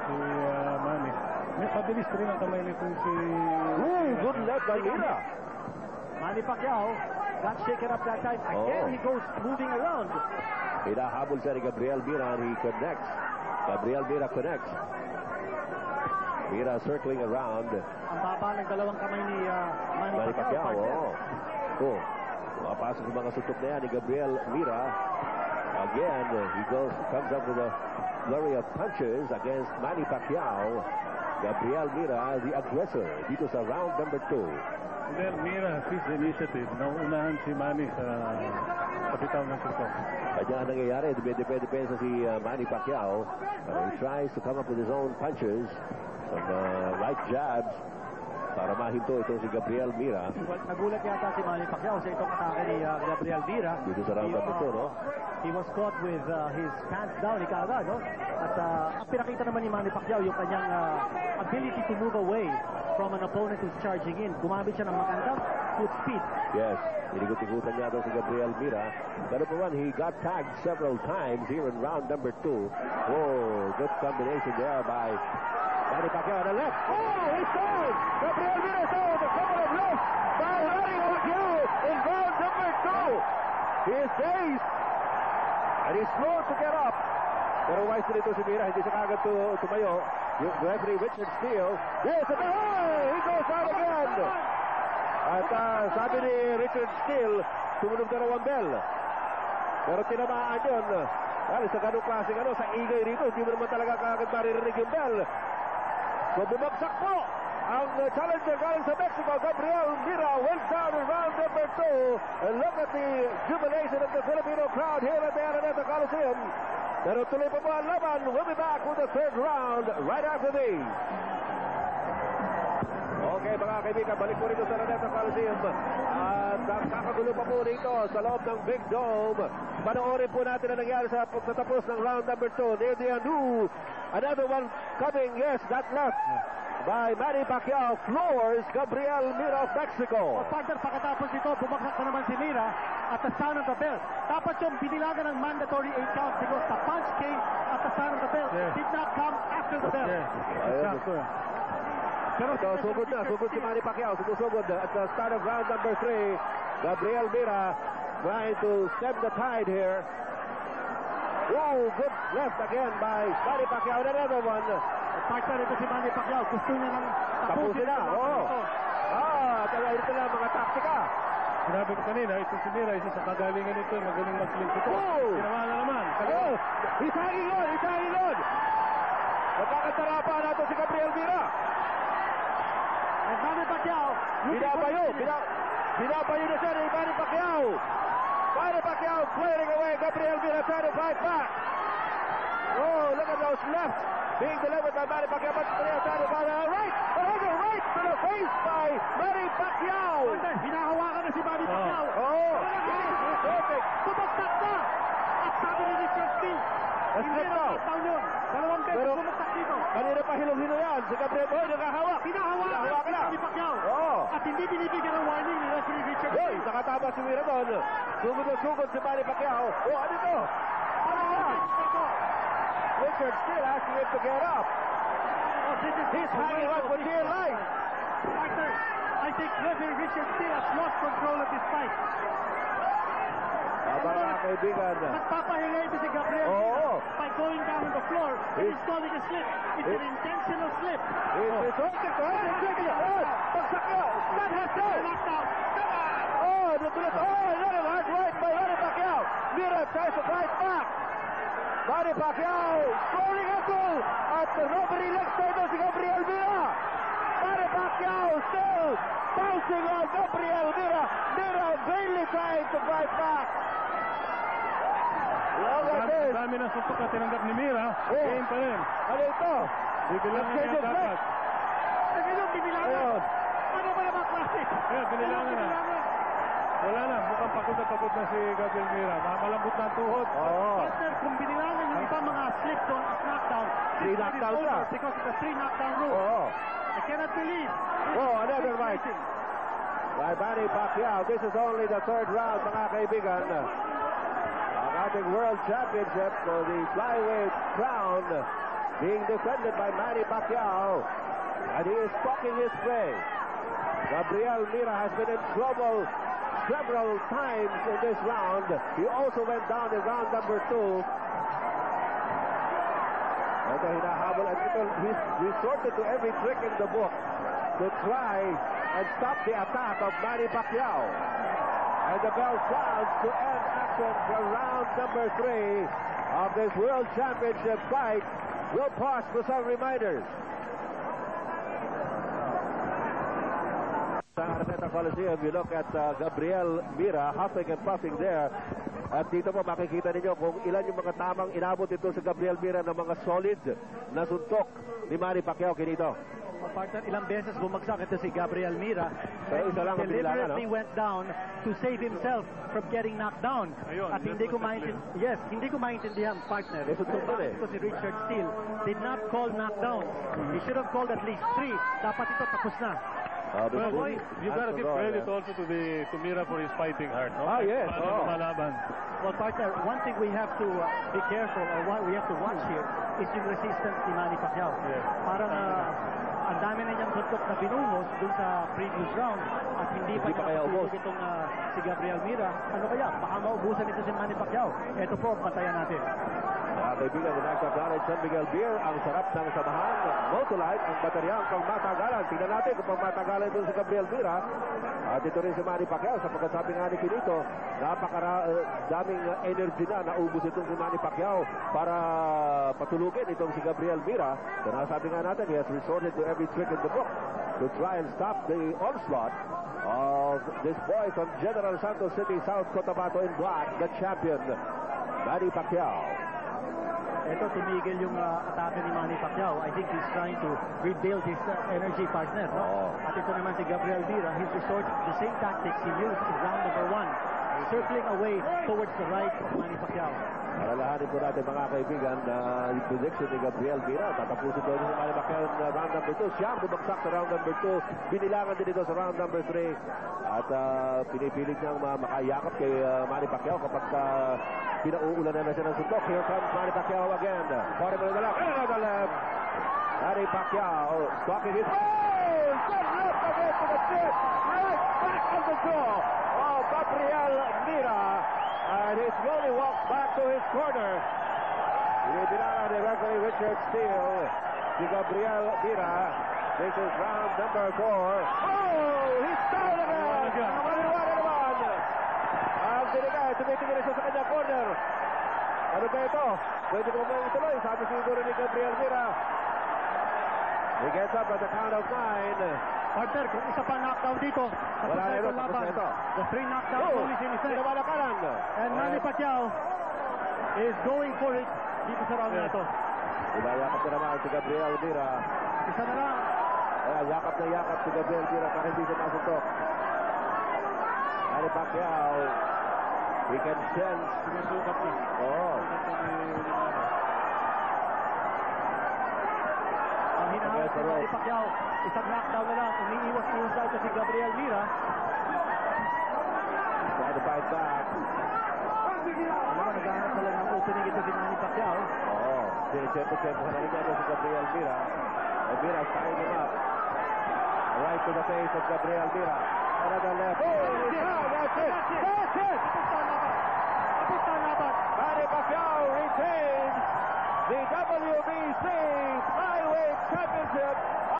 si Manny. May pabilis rin ang kamay nitong si... Good left by Mira. Manny Pacquiao got shaken up that time. Again, he goes moving around. Hinahabol siya ni Gabriel Mira and he connects. Gabriel Mira connects. Mira circling around. Ang baba ng dalawang kamay ni Manny Pacquiao. Mapasok sa mga sutok na yan ni Gabriel Mira. Again, he comes up with a flurry of punches against Manny Pacquiao. Gabriel Mira, the aggressor, dito sa round number 2. Gabriel Mira sees the initiative. Nauunahan si Manny sa kapitaw ng sutok. Kanya ang nangyayari, depensa si Manny Pacquiao. He tries to come up with his own punches. Some right jabs para mahinto ito si Gabriel Mira. Nagulat yata si Manny Pacquiao sa itong atake ni Gabriel Mira. Dito sa round number 2, no? He was caught with his pants down, ikaagad, no? At ang pinakita naman ni Manny Pacquiao yung kanyang ability to move away from an opponent who's charging in. Gumamit siya ng magandang foot speed. Yes, inigot-igutan niya daw si Gabriel Mira. But number 1, he got tagged several times here in round number 2. Oh, good combination there by Manny Pacquiao on the left. Oh, he saws! Gabriel Mira saws a couple of lefts by Manny Pacquiao in round number 2. He is dazed. And he's slow to get up. Pero wise na ito si Mira. Hindi siya kagad tumayo. Yung referee Richard Steele. Yes, and he goes out again. At sabi ni Richard Steele, tumunog na raw ang bell. Pero tinamaan yun. Dahil sa ganong klaseng sa ingay rito, hindi mo naman talaga kagad maririnig yung bell. So bumagsak po ang challenger galing sa Mexico. Gabriel Mira went down in round number 2. And look at the jubilation of the Filipino crowd here at the Araneta Coliseum. Pero tuloy pa po ang laban. We'll be back with the third round right after these. Okay, mga kaibigan, balik po rito sa Araneta Coliseum. At kakagulo pa po rito sa loob ng Big Dome. Panoorin po natin ang nangyari sa pagtatapos ng round number 2. Near the Anu. Another one coming, yes, that left by Manny Pacquiao floors Gabriel Mira of Mexico. O partner, pagkatapos nito, bumagsak pa naman si Mira at the sound of the bell. Dapat yung binilagan ng mandatory 8 counts because the punch came at the sound of the bell. Did not come after the bell. Pero sugod si Manny Pacquiao. Sumusugod at the start of round number 3. Gabriel Mira trying to stem the tide here. Oh, good left again by Manny Pacquiao. Another one. Partner ito si Manny Pacquiao. Gusto niya nang tapusin na. Talaga ito lang mga taktika. Sinabi ko kanina, ito si Mira, isa sa kagalingan ito, magaling mag-slip ito. Ginawa na naman. He's hanging on. Magkakatarapan natin si Gabriel Mira. And Manny Pacquiao. Binabayo na siya ni Manny Pacquiao. Manny Pacquiao clearing away. Gabriel Mira trying to fight back. Oh, look at those left being delivered by Manny Pacquiao. But Mira trying to fight right. Another right to the face by Manny Pacquiao. Hinahawakan na si Manny Pacquiao. Perfect. Bumagsak na. At sabi ni Richard Steele, hindi na knockdown yun. Dalawang beses bumagsak dito. Kanina pa hilong-hilo yan. Si Gabriel Boy nakahawak. Hinahawakan na si Pacquiao. At hindi binibigyan ng warning ni referee Richard Steele. Nakatama si Mira doon. Sugod si Manny Pacquiao. Ano ito? Richard Steele asking him to get up. He's hanging on for dear life. Partner, I think referee Richard Steele has lost control of this fight. Mga kaibigan. Nagpapahinga ito si Gabriel by going down on the floor. He's calling a slip. It's an intentional slip. It's Bagsak na. That has been knocked out. Another hard right by Manny Pacquiao. Mira tries to fight back. Manny Pacquiao scoring a goal at the robbery left side of Gabriel Mira. Manny Pacquiao still bouncing on Gabriel Mira. Mira vainly trying to fight back. Dami ng suntok na tinanggap ni Mira. Game pa rin. Ano ito? Bibilangan niya dapat. Bibilangan. Ano ba naman klase? Binilangan na. Wala na. Mukhang pagod na si Gabriel Mira. Malambot na ang tuhod. Partner, kung binilangan yung iba mga slips on at knockdown, 3 knockdown na. because of the 3 knockdown rule. I cannot believe. Another right. By Manny Pacquiao. This is only the third round, mga kaibigan. Ang ating World Championship for the flyweight crown being defended by Manny Pacquiao. And he is stalking his prey. Gabriel Mira has been in trouble several times in this round. He also went down in round number 2. Ito hinahabol at ito, he's resorted to every trick in the book to try and stop the attack of Manny Pacquiao. And the bell sounds to end action for round number 3 of this World Championship fight. We'll pause for some reminders. Sa Araneta Coliseum, you look at Gabriel Mira, huffing and puffing there. At dito po makikita ninyo kung ilan yung mga tamang inabot ito sa Gabriel Mira ng mga solid na suntok ni Manny Pacquiao kinito. Partner, ilang beses bumagsak ito si Gabriel Mira. Pero isa lang ang pinilangan, no? Deliberately went down to save himself from getting knocked down. Ayun, At hindi ko maintindihan, partner. Kung bakit ito si Richard Steele did not call knockdown. He should have called at least 3. Dapat ito tapos na. Well, boy, you gotta give credit also to Mira for his fighting heart. No? Yes. Malaban. Well, partner, one thing we have to be careful, or what we have to watch here, is yung resistance ni Manny Pacquiao. Yes. Parang ang dami na niyang suntok na binungos dun sa previous round at hindi pa kaya ubos itong si Gabriel Mira. Ano kaya? Baka maubusan ito si Manny Pacquiao. Ito po ang patayan natin. Kaibigan ng Actor College San Miguel Beer, ang sarap ng samahan. Motolite, ang bateryang pangmatagalan. Tingnan natin kung pangmatagalan ito si Gabriel Mira. At ito rin si Manny Pacquiao. Sapagkat sabi nga ni Kinito, daming energy na naubos itong si Manny Pacquiao para patulugin itong si Gabriel Mira. Kaya sabi nga natin, he has resorted to every trick in the book to try and stop the onslaught of this boy from General Santos City, South Cotabato in black, the champion, Manny Pacquiao. Ito, tumigil yung atake ni Manny Pacquiao. I think he's trying to rebuild his energy, partner. No? At ito naman si Gabriel Mira, he's resorted to the same tactics he used in round number 1, circling away towards the right of Manny Pacquiao. Alalahanin po natin mga kaibigan na yung prediction ni Gabriel Mira. Tatapusin doon si Manny Pacquiao sa round number 2. Siya bumagsak sa round number 2. Binilangan din ito sa round number 3. At pinipilit niyang makayakap kay Manny Pacquiao kapag pinauulanan na siya ng suntok. Here comes Manny Pacquiao again. Bottom of the left. Another left. Manny Pacquiao stalking his... Oh! Good left of it to the chest. Right back on the jaw. Oh, Gabriel Mira. And he slowly walks back to his corner. Binibilangan ni referee Richard Steele. Si Gabriel Mira. This is round number 4. Oh! He's down again. Maniwala naman. Ang tinigay. Tumitingin siya sa kanyang corner. Ano ba ito? Pwede ko mong ituloy. Sabi siguro ni Gabriel Mira. He gets up at the count of 9. Partner, kung isa pa knockdown dito, wala na ito. The 3 knockdowns only in effect. Pinabalakaran. And Manny Pacquiao is going for it dito sa round na ito. Ibayakap na naman si Gabriel Mira. Isa na lang. Yakap na yakap si Gabriel Mira para hindi siya masuntok. Manny Pacquiao, he can sense. Sinusukat na. Oo. Ang hinahanap si Manny Pacquiao, isang knockdown na lang. Umiiwas-iwas na ito si Gabriel Mira. Trying to fight back. Alam mo, naghahanap na lang ng opening ito si Manny Pacquiao. Oo. Siyempre-siyempre na rin niya si Gabriel Mira. And Mira tying him up. Right to the face of Gabriel Mira. Another left. Oh, that's it. That's it. Tapos na naman. Manny Pacquiao retains the WBC